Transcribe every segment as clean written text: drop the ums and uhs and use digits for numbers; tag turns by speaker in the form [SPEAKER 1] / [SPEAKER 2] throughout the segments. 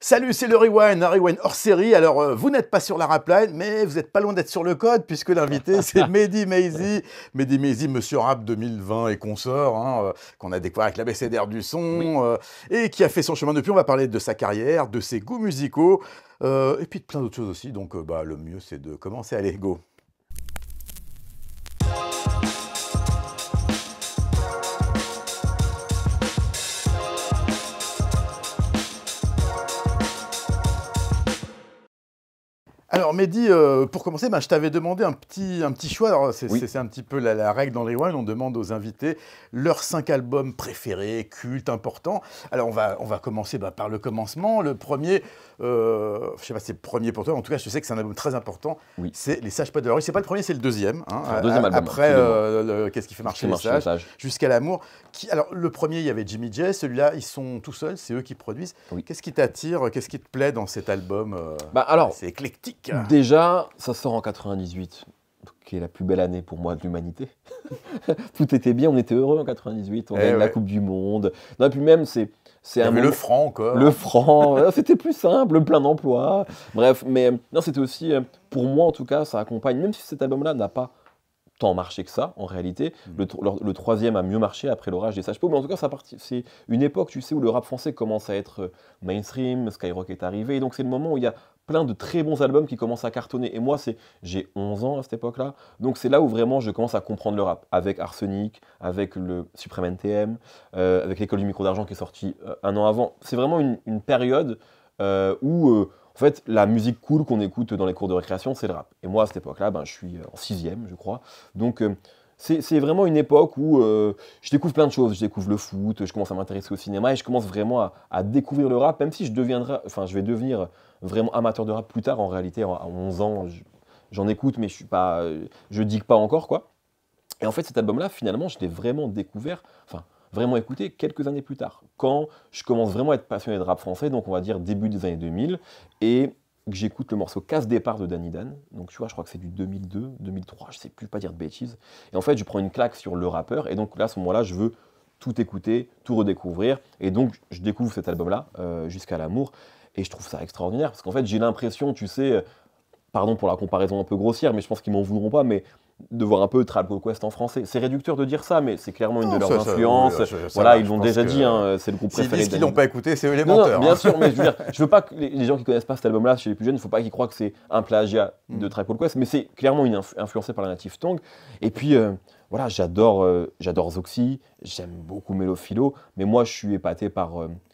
[SPEAKER 1] Salut, c'est le Rewind, un Rewind hors série. Alors, vous n'êtes pas sur la rapline, mais vous n'êtes pas loin d'être sur le code, puisque l'invité, c'est Mehdi Maizi. Mehdi Maizi, Monsieur Rap 2020 et consorts, qu'on a découvert avec l'ABCDR du son, et qui a fait son chemin depuis. On va parler de sa carrière, de ses goûts musicaux, et puis de plein d'autres choses aussi. Donc, le mieux, c'est de commencer. Allez, go! Alors Mehdi, pour commencer, je t'avais demandé un petit choix. Alors c'est un petit peu la règle dans les Rewind, on demande aux invités leurs 5 albums préférés, cultes, importants. Alors on va commencer par le commencement. Le premier, je sais pas si c'est le premier pour toi, en tout cas je sais que c'est un album très important, c'est Les Sages Poètes de la Rue. C'est pas le premier, c'est le deuxième.
[SPEAKER 2] Le deuxième album.
[SPEAKER 1] Après, Qu'est-ce qui fait marcher les sages, Jusqu'à l'amour. Alors le premier, il y avait Jimmy J, celui-là, ils sont tout seuls, c'est eux qui produisent. Qu'est-ce qui t'attire, qu'est-ce qui te plaît dans cet album? C'est éclectique.
[SPEAKER 2] Déjà, ça sort en 98, qui est la plus belle année pour moi de l'humanité. Tout était bien, on était heureux en 98, on gagne la Coupe du Monde. Non, et puis même, c'est
[SPEAKER 1] il y avait le franc encore.
[SPEAKER 2] Le franc, c'était plus simple, le plein d'emploi. Bref, mais non, c'était aussi, pour moi en tout cas, ça accompagne, même si cet album-là n'a pas tant marché que ça, en réalité. Le troisième a mieux marché après l'orage des Sages Pots, mais en tout cas, c'est une époque, tu sais, où le rap français commence à être mainstream, Skyrock est arrivé, et donc c'est le moment où il y a plein de très bons albums qui commencent à cartonner. Et moi, j'ai 11 ans à cette époque-là, donc c'est là où vraiment je commence à comprendre le rap, avec Arsenic, avec le Supreme NTM, avec l'École du micro d'argent qui est sorti un an avant. C'est vraiment une période où... en fait, la musique cool qu'on écoute dans les cours de récréation, c'est le rap. Et moi, à cette époque-là, je suis en 6e, je crois. Donc, c'est vraiment une époque où je découvre plein de choses. Je découvre le foot, je commence à m'intéresser au cinéma et je commence vraiment à découvrir le rap, même si je vais devenir vraiment amateur de rap plus tard. En réalité, à 11 ans, j'en écoute, mais je digue pas encore, quoi. Et en fait, cet album-là, finalement, je l'ai vraiment découvert, vraiment écouté quelques années plus tard, quand je commence vraiment à être passionné de rap français, donc on va dire début des années 2000, et que j'écoute le morceau Casse Départ de Danny Dan, donc tu vois, je crois que c'est du 2002, 2003, je sais plus, pas dire de bêtises, et en fait, je prends une claque sur le rappeur, et donc là, à ce moment-là, je veux tout écouter, tout redécouvrir, et donc je découvre cet album-là, Jusqu'à l'amour, et je trouve ça extraordinaire, parce qu'en fait, j'ai l'impression, tu sais, pardon pour la comparaison un peu grossière, mais je pense qu'ils m'en voudront pas, mais de voir un peu Tribe Called Quest en français. C'est réducteur de dire ça, mais c'est clairement une de leurs influences. Ils l'ont déjà dit, c'est le groupe préféré.
[SPEAKER 1] S'ils disent qu'ils l'ont pas écouté, c'est eux les
[SPEAKER 2] menteurs.
[SPEAKER 1] Non,
[SPEAKER 2] bien sûr, mais je veux dire, je veux pas que les gens qui connaissent pas cet album-là, chez les plus jeunes, il faut pas qu'ils croient que c'est un plagiat de Tribe Called Quest, mais c'est clairement influencé par la Native Tongue. Et puis, j'adore Zoxy, j'aime beaucoup Mélo Philo, mais moi, je suis épaté par...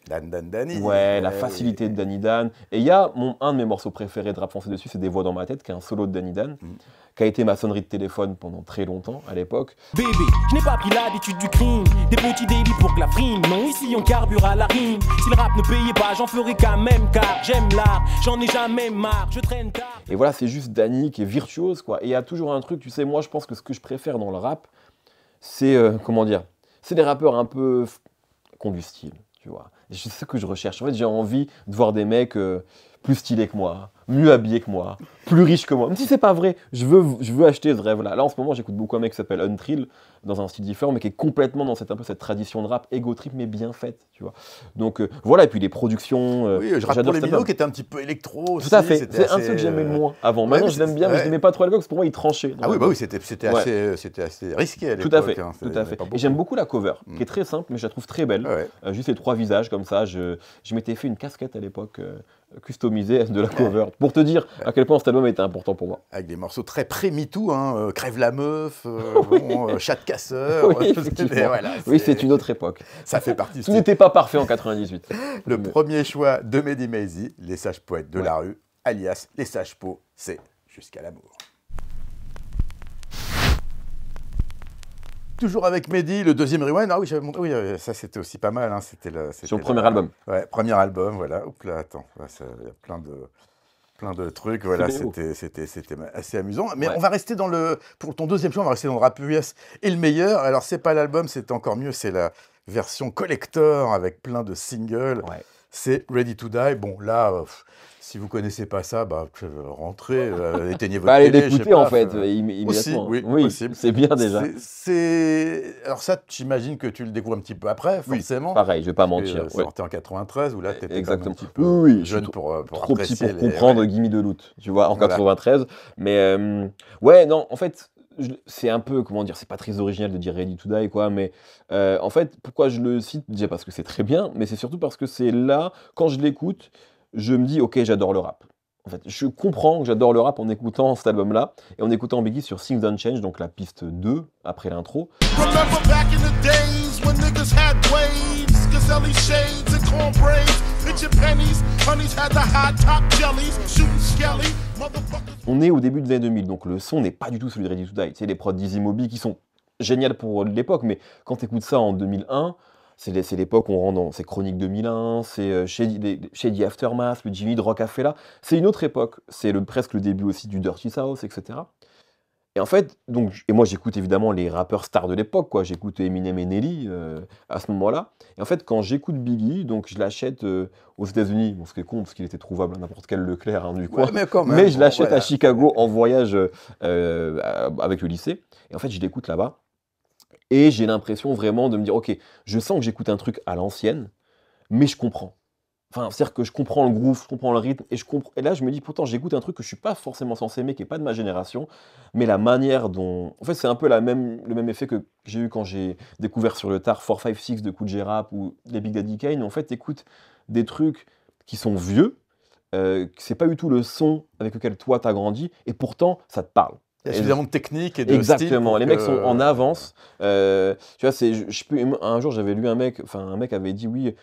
[SPEAKER 1] Danny.
[SPEAKER 2] La facilité de Danny Dan. Et il y a un de mes morceaux préférés de rap français dessus, c'est Des voix dans ma tête, qui est un solo de Danny Dan, qui a été ma sonnerie de téléphone pendant très longtemps, à l'époque.
[SPEAKER 3] Bébé, je n'ai pas pris l'habitude du crime, des petits délits pour que la frime. Non, ici on carbure à la rime. Si le rap ne payait pas, j'en ferais quand même, car j'aime l'art, j'en ai jamais marre, je traîne tard.
[SPEAKER 2] Et voilà, c'est juste Danny qui est virtuose, quoi. Et il y a toujours un truc, tu sais, moi je pense que ce que je préfère dans le rap, c'est, c'est des rappeurs un peu qui ont du style, tu vois. C'est ce que je recherche. En fait, j'ai envie de voir des mecs plus stylés que moi, mieux habillés que moi, plus riches que moi. Même si c'est pas vrai, je veux acheter ce rêve-là. Là, en ce moment, j'écoute beaucoup un mec qui s'appelle Untrill, dans un style différent, mais qui est complètement dans cette tradition de rap, ego trip, mais bien faite, tu vois. Donc voilà, et puis les productions...
[SPEAKER 1] je rate pour les Mino, qui était un petit peu électro aussi.
[SPEAKER 2] Tout à fait, c'est un truc que j'aimais le moins avant. Maintenant, je l'aime bien, mais je l'aimais pas trop à l'époque, parce que pour moi, il tranchait.
[SPEAKER 1] C'était assez risqué à l'époque.
[SPEAKER 2] Tout à fait. Et j'aime beaucoup la cover, qui est très simple, mais je la trouve très belle. Juste les 3 visages, comme ça. Je m'étais fait une casquette à l'époque, customisée de la cover, pour te dire à quel point cet album était important pour moi.
[SPEAKER 1] Avec des morceaux très pré-MeToo, Crève la meuf, Chat de casseur.
[SPEAKER 2] Oui, c'est une autre époque.
[SPEAKER 1] Ça fait partie.
[SPEAKER 2] Tout n'était pas parfait en 98.
[SPEAKER 1] Le premier choix de Mehdi Maizi, Les Sages Poètes de la Rue, alias Les Sages Pots, c'est Jusqu'à l'amour. Toujours avec Mehdi, le deuxième Rewind. Ah oui, ça c'était aussi pas mal. C'était
[SPEAKER 2] sur le premier album.
[SPEAKER 1] Ouais, premier album, voilà. Oups là, attends, il y a plein de trucs, voilà, c'était assez amusant. Mais on va rester pour ton deuxième choix, on va rester dans le rap US et le meilleur. Alors c'est pas l'album, c'est encore mieux, c'est la version collector avec plein de singles. c'est Ready to Die. Bon, là, si vous connaissez pas ça, bah, rentrez, éteignez votre
[SPEAKER 2] Allez
[SPEAKER 1] télé. je sais
[SPEAKER 2] l'écouter
[SPEAKER 1] pas,
[SPEAKER 2] en fait,
[SPEAKER 1] Aussi,
[SPEAKER 2] immédiatement.
[SPEAKER 1] oui,
[SPEAKER 2] Oui,
[SPEAKER 1] possible.
[SPEAKER 2] c'est bien déjà.
[SPEAKER 1] Alors ça, j'imagine que tu le découvres un petit peu après,
[SPEAKER 2] Oui,
[SPEAKER 1] forcément.
[SPEAKER 2] pareil, je vais pas
[SPEAKER 1] Parce que,
[SPEAKER 2] mentir. Ouais.
[SPEAKER 1] sorti en 93, où là, tu étais un
[SPEAKER 2] Exactement.
[SPEAKER 1] petit peu
[SPEAKER 2] Oui, oui, je suis
[SPEAKER 1] jeune pour
[SPEAKER 2] trop petit
[SPEAKER 1] apprécier
[SPEAKER 2] pour comprendre
[SPEAKER 1] ouais.
[SPEAKER 2] Gimme de Loot, tu vois, en
[SPEAKER 1] Voilà.
[SPEAKER 2] 93. Mais ouais, non, en fait, c'est un peu, comment dire, c'est pas très original de dire Ready to Die, quoi, mais en fait, pourquoi je le cite? Déjà parce que c'est très bien, mais c'est surtout parce que c'est là, quand je l'écoute, je me dis, ok, j'adore le rap. En fait, je comprends que j'adore le rap en écoutant cet album-là et en écoutant Biggie sur Things Don't Change, donc la piste 2 après l'intro.
[SPEAKER 4] Remember back in the days when niggas had waves, Caselli shades and corn braids, picture pennies, honeys had the hot top jellies, shooting skelly, motherfuckers.
[SPEAKER 2] On est au début des années 2000, donc le son n'est pas du tout celui de Ready to Die. Tu sais, les prods d'Easy Moby qui sont géniales pour l'époque, mais quand tu écoutes ça en 2001, c'est l'époque où on rentre dans ces Chroniques 2001, c'est Shady Aftermath, le Jimmy de Rockefeller. C'est une autre époque, c'est presque le début aussi du Dirty South, etc. Et en fait, et moi j'écoute évidemment les rappeurs stars de l'époque, quoi. J'écoute Eminem et Nelly à ce moment-là. Et en fait, quand j'écoute Biggie, donc je l'achète aux États-Unis, bon, ce qui est con parce qu'il était trouvable à n'importe quel Leclerc hein, du coin.
[SPEAKER 1] Ouais, mais quand même,
[SPEAKER 2] Mais je l'achète
[SPEAKER 1] voilà.
[SPEAKER 2] à Chicago en voyage avec le lycée. Et en fait, je l'écoute là-bas. Et j'ai l'impression vraiment de me dire, ok, je sens que j'écoute un truc à l'ancienne, mais je comprends. Enfin, c'est-à-dire que je comprends le groove, je comprends le rythme, et là je me dis, pourtant j'écoute un truc que je suis pas forcément censé aimer, qui est pas de ma génération, mais la manière dont... En fait, c'est un peu le même effet que j'ai eu quand j'ai découvert sur le tard 456 de Kool G Rap ou les Big Daddy Kane. En fait, t'écoutes des trucs qui sont vieux, c'est pas du tout le son avec lequel toi t'as grandi, et pourtant ça te parle.
[SPEAKER 1] Il y a suffisamment de technique et de
[SPEAKER 2] Exactement,
[SPEAKER 1] style pour
[SPEAKER 2] les mecs sont en avance. Tu vois, un jour j'avais lu un mec avait dit oui,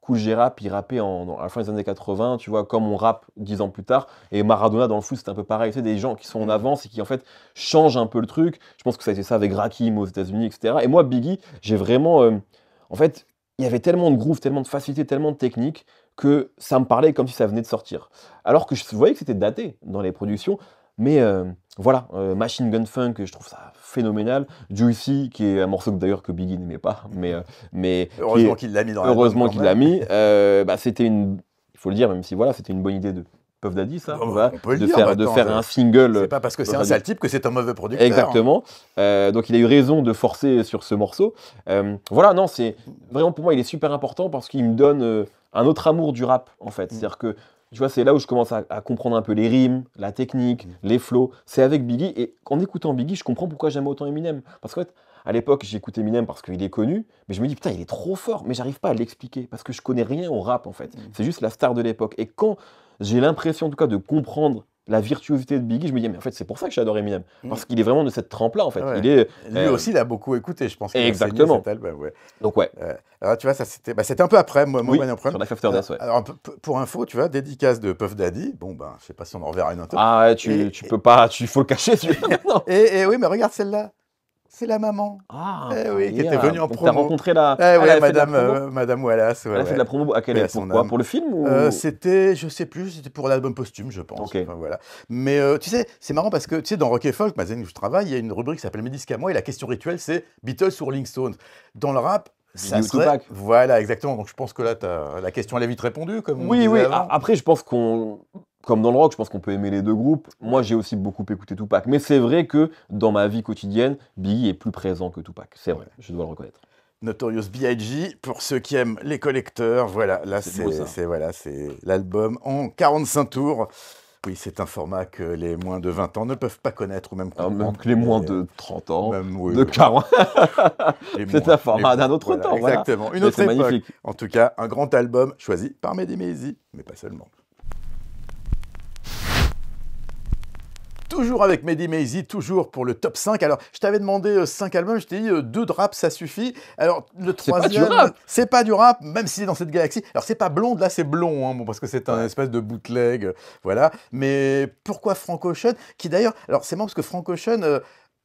[SPEAKER 2] Kool G Rap, il rappait à la fin des années 80, tu vois, comme on rappe 10 ans plus tard, et Maradona dans le foot, c'est un peu pareil. C'est des gens qui sont en avance et qui en fait changent un peu le truc. Je pense que ça a été ça avec Rakim aux États-Unis, etc. Et moi, Biggie, j'ai vraiment. En fait, il y avait tellement de groove, tellement de facilité, tellement de technique que ça me parlait comme si ça venait de sortir. Alors que je voyais que c'était daté dans les productions. Mais voilà, Machine Gun Funk, je trouve ça phénoménal. Juicy, qui est un morceau d'ailleurs que Biggie n'aimait pas, mais
[SPEAKER 1] heureusement qu'il l'a mis dans l'album.
[SPEAKER 2] heureusement
[SPEAKER 1] quand
[SPEAKER 2] qu'il
[SPEAKER 1] même.
[SPEAKER 2] l'a mis. C'était il faut le dire, même si voilà, c'était une bonne idée de Puff Daddy, ça,
[SPEAKER 1] Oh,
[SPEAKER 2] voilà,
[SPEAKER 1] on peut le
[SPEAKER 2] de
[SPEAKER 1] dire,
[SPEAKER 2] faire,
[SPEAKER 1] maintenant,
[SPEAKER 2] de faire un single.
[SPEAKER 1] C'est pas parce que c'est un
[SPEAKER 2] Puff
[SPEAKER 1] sale
[SPEAKER 2] Daddy.
[SPEAKER 1] type que c'est un mauvais producteur.
[SPEAKER 2] Exactement. Donc il a eu raison de forcer sur ce morceau. Voilà, non, c'est vraiment pour moi, il est super important parce qu'il me donne un autre amour du rap, en fait. C'est-à-dire que tu vois, c'est là où je commence à comprendre un peu les rimes, la technique, les flows. C'est avec Biggie. Et en écoutant Biggie, je comprends pourquoi j'aime autant Eminem. Parce qu'en fait, à l'époque, j'écoutais Eminem parce qu'il est connu. Mais je me dis, putain, il est trop fort. Mais j'arrive pas à l'expliquer. Parce que je connais rien au rap, en fait. C'est juste la star de l'époque. Et quand j'ai l'impression, en tout cas, de comprendre la virtuosité de Biggie, je me dis, mais en fait, c'est pour ça que j'adore Eminem. Parce qu'il est vraiment de cette trempe-là, en fait.
[SPEAKER 1] Ouais.
[SPEAKER 2] Il est,
[SPEAKER 1] Lui aussi, il a beaucoup écouté, je pense. qu'il a
[SPEAKER 2] Exactement.
[SPEAKER 1] saigné cet album, ouais.
[SPEAKER 2] Donc, ouais.
[SPEAKER 1] Alors, tu vois, ça c'était un peu après, moi,
[SPEAKER 2] Oui,
[SPEAKER 1] Money Prime.
[SPEAKER 2] sur Life After Death, ouais.
[SPEAKER 1] Alors, pour info, tu vois, dédicace de Puff Daddy. Bon, ben, je sais pas si on en reverra une autre.
[SPEAKER 2] Ah, ouais, tu peux pas, il faut le cacher, celui-là, maintenant.
[SPEAKER 1] Et oui, mais regarde celle-là. C'est la maman.
[SPEAKER 2] Ah,
[SPEAKER 1] Eh oui, qui
[SPEAKER 2] yeah.
[SPEAKER 1] était venue en
[SPEAKER 2] Donc,
[SPEAKER 1] promo.
[SPEAKER 2] t'as rencontré la...
[SPEAKER 1] Eh
[SPEAKER 2] elle
[SPEAKER 1] ouais,
[SPEAKER 2] avait fait de la promo
[SPEAKER 1] Madame Wallace. Ouais,
[SPEAKER 2] Elle a fait de la promo à quelle
[SPEAKER 1] Paix à
[SPEAKER 2] époque?
[SPEAKER 1] son
[SPEAKER 2] Pourquoi
[SPEAKER 1] âme.
[SPEAKER 2] Pour le film ou...
[SPEAKER 1] C'était, je sais plus, c'était pour l'album posthume, je pense.
[SPEAKER 2] Ok.
[SPEAKER 1] Enfin, voilà. Mais tu sais, c'est marrant parce que tu sais, dans Rock et Folk, magazine où je travaille, il y a une rubrique qui s'appelle Mes disques à moi et la question rituelle, c'est Beatles ou Rolling Stones. Dans le rap, ça
[SPEAKER 2] Biggie ou
[SPEAKER 1] serait...
[SPEAKER 2] Tupac.
[SPEAKER 1] Voilà, exactement. Donc je pense que là, la question, elle est vite répondue, comme on
[SPEAKER 2] Oui,
[SPEAKER 1] disait
[SPEAKER 2] oui.
[SPEAKER 1] avant.
[SPEAKER 2] Après, je pense comme dans le rock, je pense qu'on peut aimer les deux groupes. Moi, j'ai aussi beaucoup écouté Tupac. Mais c'est vrai que dans ma vie quotidienne, Biggie est plus présent que Tupac. C'est vrai, je dois le reconnaître.
[SPEAKER 1] Notorious B.I.G. pour ceux qui aiment les collecteurs. Voilà, là
[SPEAKER 2] C'est beau, ça.
[SPEAKER 1] c'est l'album en 45 tours. Oui, c'est un format que les moins de 20 ans ne peuvent pas connaître ou même
[SPEAKER 2] Alors,
[SPEAKER 1] comprendre.
[SPEAKER 2] même que les moins de 30 ans,
[SPEAKER 1] Même, oui,
[SPEAKER 2] de
[SPEAKER 1] oui.
[SPEAKER 2] 40.
[SPEAKER 1] Les
[SPEAKER 2] C'est
[SPEAKER 1] moins,
[SPEAKER 2] un format
[SPEAKER 1] les
[SPEAKER 2] d'un
[SPEAKER 1] moins,
[SPEAKER 2] autre
[SPEAKER 1] voilà,
[SPEAKER 2] temps, voilà.
[SPEAKER 1] Exactement, une
[SPEAKER 2] Mais
[SPEAKER 1] autre
[SPEAKER 2] c'est
[SPEAKER 1] époque.
[SPEAKER 2] magnifique.
[SPEAKER 1] En tout cas, un grand album choisi par Mehdi Maizi, mais pas seulement. Toujours avec Mehdi Maizi, toujours pour le top 5. Alors, je t'avais demandé 5 albums, je t'ai dit 2 de rap, ça suffit. Alors, le
[SPEAKER 2] C'est pas
[SPEAKER 1] troisième,
[SPEAKER 2] du rap.
[SPEAKER 1] c'est pas du rap, même s'il est dans cette galaxie. Alors, c'est pas Blonde, là, c'est Blond, hein, bon, parce que c'est un espèce de bootleg, voilà. Mais pourquoi Frank Ocean, qui d'ailleurs, alors c'est marrant parce que Frank Ocean,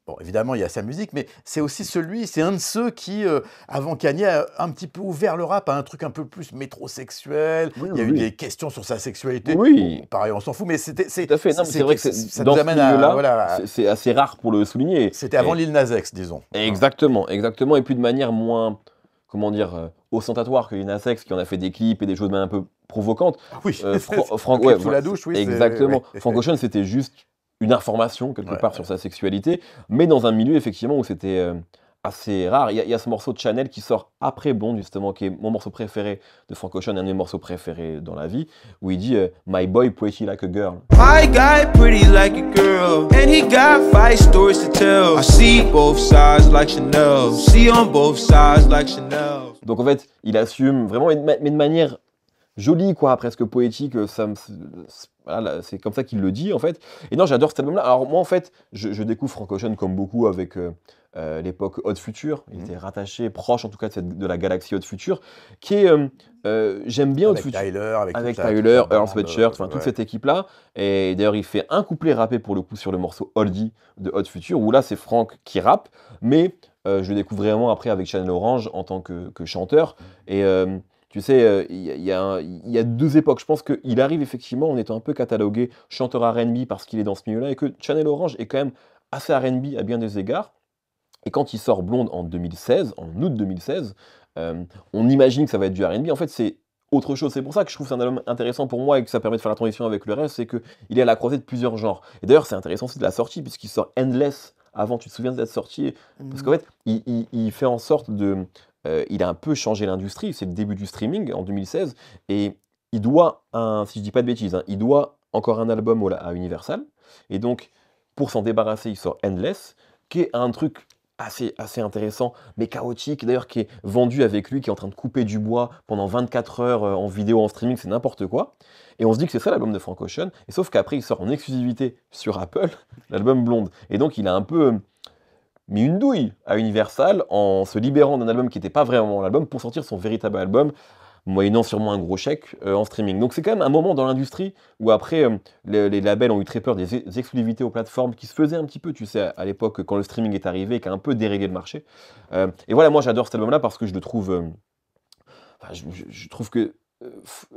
[SPEAKER 1] bon, évidemment, il y a sa musique, mais c'est aussi c'est un de ceux qui, avant Kanye, a un petit peu ouvert le rap à un truc un peu plus métrosexuel.
[SPEAKER 2] Oui,
[SPEAKER 1] Il y a
[SPEAKER 2] oui,
[SPEAKER 1] eu
[SPEAKER 2] oui.
[SPEAKER 1] des questions sur sa sexualité.
[SPEAKER 2] Oui.
[SPEAKER 1] Bon, pareil, on s'en fout, mais c'était...
[SPEAKER 2] Tout à fait. Non, mais c'est vrai que
[SPEAKER 1] ça
[SPEAKER 2] dans
[SPEAKER 1] nous
[SPEAKER 2] ce
[SPEAKER 1] amène à...
[SPEAKER 2] milieu-là,
[SPEAKER 1] Voilà,
[SPEAKER 2] c'est assez rare pour le souligner.
[SPEAKER 1] c'était avant
[SPEAKER 2] Et-
[SPEAKER 1] Lil Nas X, disons.
[SPEAKER 2] Exactement, exactement. Et puis de manière moins, comment dire, ostentatoire que Lil Nas X, qui en a fait des clips et des choses même un peu provocantes.
[SPEAKER 1] Ah oui,
[SPEAKER 2] Frank,
[SPEAKER 1] le
[SPEAKER 2] ouais,
[SPEAKER 1] clip sous la douche, oui.
[SPEAKER 2] exactement.
[SPEAKER 1] Ouais.
[SPEAKER 2] Frank Ocean, c'était juste une information quelque
[SPEAKER 1] Ouais,
[SPEAKER 2] part sur sa sexualité, mais dans un milieu effectivement où c'était assez rare. Il y a ce morceau de Chanel qui sort après Blonde, justement, qui est mon morceau préféré de Frank Ocean, un de mes morceaux préférés dans la vie, où il dit My boy pretty like a girl.
[SPEAKER 5] My guy pretty like a girl, and he got 5 stories to tell. I see both sides like Chanel, see on both sides like Chanel.
[SPEAKER 2] Donc en fait, il assume vraiment, mais de manière jolie, quoi, presque poétique. Voilà, c'est comme ça qu'il le dit, en fait. Et non, j'adore cet album-là. Alors moi, en fait, je découvre Frank Ocean comme beaucoup avec l'époque Hot Future. Il était rattaché, proche en tout cas de la galaxie Hot Future, qui est, j'aime bien Hot
[SPEAKER 1] Avec
[SPEAKER 2] Future.
[SPEAKER 1] Tyler,
[SPEAKER 2] Avec
[SPEAKER 1] toute la
[SPEAKER 2] Tyler, Earl
[SPEAKER 1] bande,
[SPEAKER 2] Sweatshirt, enfin toute
[SPEAKER 1] ouais.
[SPEAKER 2] cette équipe-là. Et d'ailleurs, il fait un couplet rappé pour le coup sur le morceau Oldie de Hot Future, où là, c'est Frank qui rappe, mais je le découvre vraiment après avec Channel Orange en tant que chanteur. Et tu sais, il y a deux époques. Je pense qu'il arrive effectivement en étant un peu catalogué chanteur R&B parce qu'il est dans ce milieu-là, et que Channel Orange est quand même assez R&B à bien des égards. Et quand il sort Blonde en 2016, en août 2016, on imagine que ça va être du R&B. En fait, c'est autre chose. C'est pour ça que je trouve que c'est un album intéressant pour moi et que ça permet de faire la transition avec le reste, c'est qu'il est à la croisée de plusieurs genres. Et d'ailleurs, c'est intéressant aussi de la sortie, puisqu'il sort Endless avant. Tu te souviens de cette sortie? Parce qu'en fait, il fait en sorte de... il a un peu changé l'industrie. C'est le début du streaming en 2016. Et il doit, si je dis pas de bêtises, il doit encore un album à Universal. Et donc, pour s'en débarrasser, il sort Endless, qui est un truc assez intéressant, mais chaotique, d'ailleurs, qui est vendu avec lui, qui est en train de couper du bois pendant 24 heures en vidéo, en streaming, c'est n'importe quoi. Et on se dit que c'est ça l'album de Frank Ocean, et sauf qu'après, il sort en exclusivité sur Apple, l'album Blonde. Et donc, il a un peu mis une douille à Universal en se libérant d'un album qui n'était pas vraiment l'album pour sortir son véritable album, moyennant sûrement un gros chèque en streaming. Donc c'est quand même un moment dans l'industrie où après, les labels ont eu très peur des exclusivités aux plateformes qui se faisaient un petit peu, tu sais, à l'époque quand le streaming est arrivé et qui a un peu déréglé le marché. Et voilà, moi j'adore cet album-là parce que je le trouve... je trouve que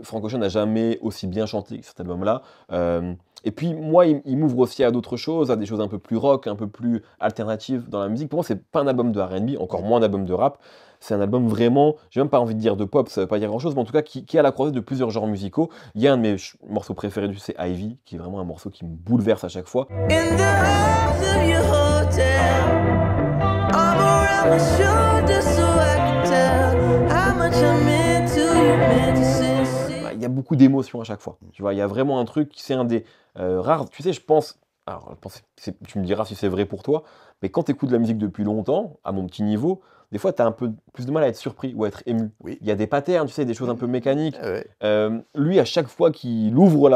[SPEAKER 2] Frank Ocean n'a jamais aussi bien chanté que cet album-là. Et puis moi, il m'ouvre aussi à d'autres choses, à des choses un peu plus rock, un peu plus alternatives dans la musique. Pour moi, c'est pas un album de R&B, encore moins un album de rap. C'est un album vraiment, j'ai même pas envie de dire de pop, ça veut pas dire grand-chose, mais en tout cas qui est à la croisée de plusieurs genres musicaux. Il y a un de mes morceaux préférés, c'est Ivy, qui est vraiment un morceau qui me bouleverse à chaque fois.
[SPEAKER 5] In the halls of your hotel, arm around my shoulder so I can tell how much I'm into you, man, to say.
[SPEAKER 2] Il y a beaucoup d'émotions à chaque fois. Tu vois, il y a vraiment un truc, c'est un des rares. Tu sais, je pense. Alors, tu me diras si c'est vrai pour toi, mais quand tu écoutes de la musique depuis longtemps, à mon petit niveau, des fois, tu as un peu plus de mal à être surpris ou à être ému.
[SPEAKER 1] Oui.
[SPEAKER 2] Il y a des patterns, tu sais, des choses un peu mécaniques.
[SPEAKER 1] Ouais.
[SPEAKER 2] Lui, à chaque fois qu'il ouvre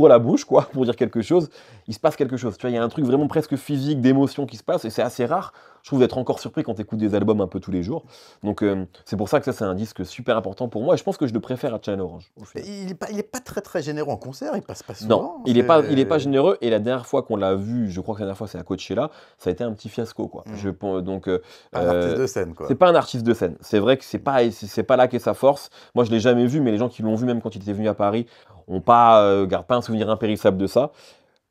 [SPEAKER 2] la bouche, quoi, pour dire quelque chose, il se passe quelque chose. Tu vois, il y a un truc vraiment presque physique, d'émotion qui se passe, et c'est assez rare, je trouve, d'être encore surpris quand tu écoutes des albums un peu tous les jours. Donc, c'est pour ça que ça, c'est un disque super important pour moi, et je pense que je le préfère à Channel Orange.
[SPEAKER 1] Mais il est pas très très généreux en concert, il passe pas souvent.
[SPEAKER 2] Non, il est pas généreux, et la dernière fois qu'on l'a vu, je crois que la dernière fois c'est à Coachella, ça a été un petit fiasco, quoi. Donc,
[SPEAKER 1] Un artiste de scène, quoi.
[SPEAKER 2] c'est pas un artiste de scène. C'est vrai que c'est pas là qu'est sa force. Moi, je l'ai jamais vu, mais les gens qui l'ont vu, même quand il était venu à Paris, gardent pas un souvenir impérissable de ça.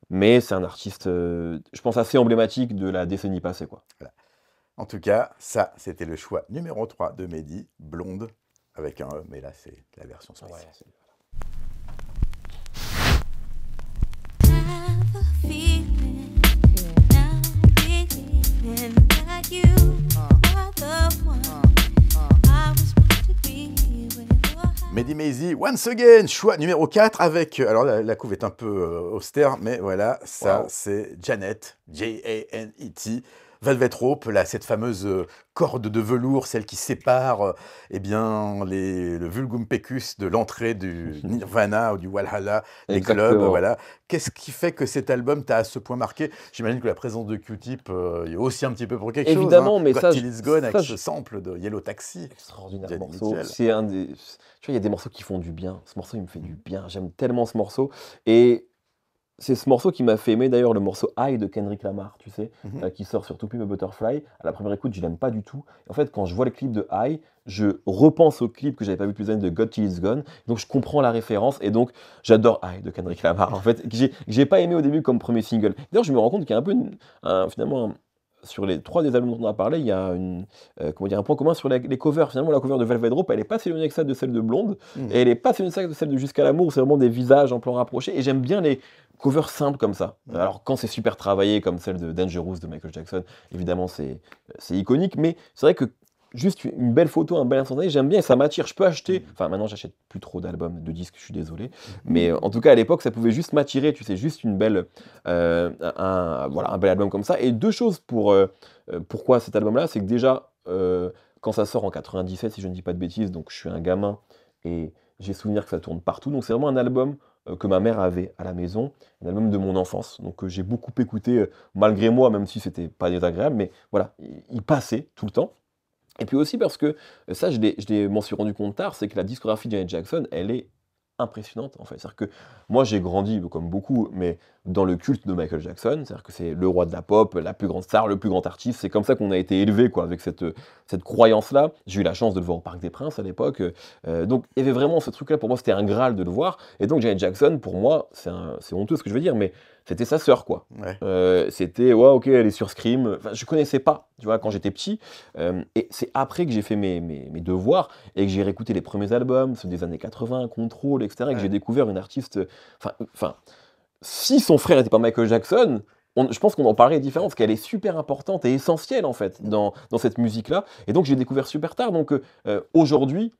[SPEAKER 2] Mais c'est un artiste, je pense, assez emblématique de la décennie passée, quoi.
[SPEAKER 1] Voilà. En tout cas, ça, c'était le choix numéro 3 de Mehdi, Blonde, avec un E, mais là, c'est la version spéciale. Mehdi Maizy, Once Again, choix numéro 4 avec... Alors la couve est un peu austère, mais voilà, ça c'est Janet, J-A-N-E-T, Velvet Rope, cette fameuse corde de velours, celle qui sépare le vulgum pecus de l'entrée du Nirvana ou du Walhalla, les clubs, voilà. Qu'est-ce qui fait que cet album t'a à ce point marqué? J'imagine que la présence de Q-Tip est aussi un petit peu pour quelque chose.
[SPEAKER 2] Évidemment, mais
[SPEAKER 1] Got
[SPEAKER 2] ça...
[SPEAKER 1] Till It's Gone avec ce sample de Yellow Taxi.
[SPEAKER 2] Extraordinaire
[SPEAKER 1] Johnny
[SPEAKER 2] morceau.
[SPEAKER 1] Mitchell.
[SPEAKER 2] C'est un des... Tu vois, il y a des morceaux qui font du bien. Ce morceau, il me fait du bien. J'aime tellement ce morceau. Et c'est ce morceau qui m'a fait aimer d'ailleurs le morceau High de Kendrick Lamar, tu sais, qui sort sur To Pimp a Butterfly. À la première écoute, je l'aime pas du tout. En fait, quand je vois le clip de High, je repense au clip que j'avais pas vu depuis des années de Got Till It's Gone. Donc je comprends la référence et donc j'adore High de Kendrick Lamar. En fait, que j'ai pas aimé au début comme premier single. D'ailleurs, je me rends compte qu'il y a un peu finalement sur les 3 des albums dont on a parlé, il y a un point commun sur les covers. Finalement, la cover de Velvet Rope, elle n'est pas si éloignée que ça de celle de Blonde, et elle n'est pas si éloignée que celle de Jusqu'à l'amour, où c'est vraiment des visages en plan rapproché, et j'aime bien les covers simples comme ça. Alors, quand c'est super travaillé, comme celle de Dangerous de Michael Jackson, évidemment, c'est iconique, mais c'est vrai que juste une belle photo, un bel instantané, j'aime bien et ça m'attire. Je peux acheter, enfin maintenant j'achète plus trop d'albums, de disques, je suis désolé, mais en tout cas à l'époque ça pouvait juste m'attirer, tu sais, juste une belle, un bel album comme ça. Et 2 choses pourquoi cet album-là, c'est que déjà quand ça sort en 97, si je ne dis pas de bêtises, donc je suis un gamin et j'ai souvenir que ça tourne partout, donc c'est vraiment un album que ma mère avait à la maison, un album de mon enfance, donc j'ai beaucoup écouté malgré moi, même si c'était pas désagréable, mais voilà, il passait tout le temps. Et puis aussi parce que, ça m'en suis rendu compte tard, c'est que la discographie de Janet Jackson, elle est impressionnante en fait. C'est-à-dire que moi j'ai grandi, comme beaucoup, mais dans le culte de Michael Jackson, c'est-à-dire que c'est le roi de la pop, la plus grande star, le plus grand artiste, c'est comme ça qu'on a été élevé quoi, avec cette croyance-là. J'ai eu la chance de le voir au Parc des Princes à l'époque, donc il y avait vraiment ce truc-là, pour moi c'était un Graal de le voir, et donc Janet Jackson, pour moi, c'est honteux ce que je veux dire, mais c'était sa sœur quoi.
[SPEAKER 1] Ouais.
[SPEAKER 2] C'était, ouais ok, elle est sur Scream, enfin, je connaissais pas, tu vois, quand j'étais petit, et c'est après que j'ai fait mes devoirs, et que j'ai réécouté les premiers albums, ceux des années 80, Control, etc., et que j'ai découvert une artiste, enfin, si son frère n'était pas Michael Jackson, je pense qu'on en parlerait différemment, parce qu'elle est super importante et essentielle en fait dans cette musique-là, et donc j'ai découvert super tard, donc aujourd'hui,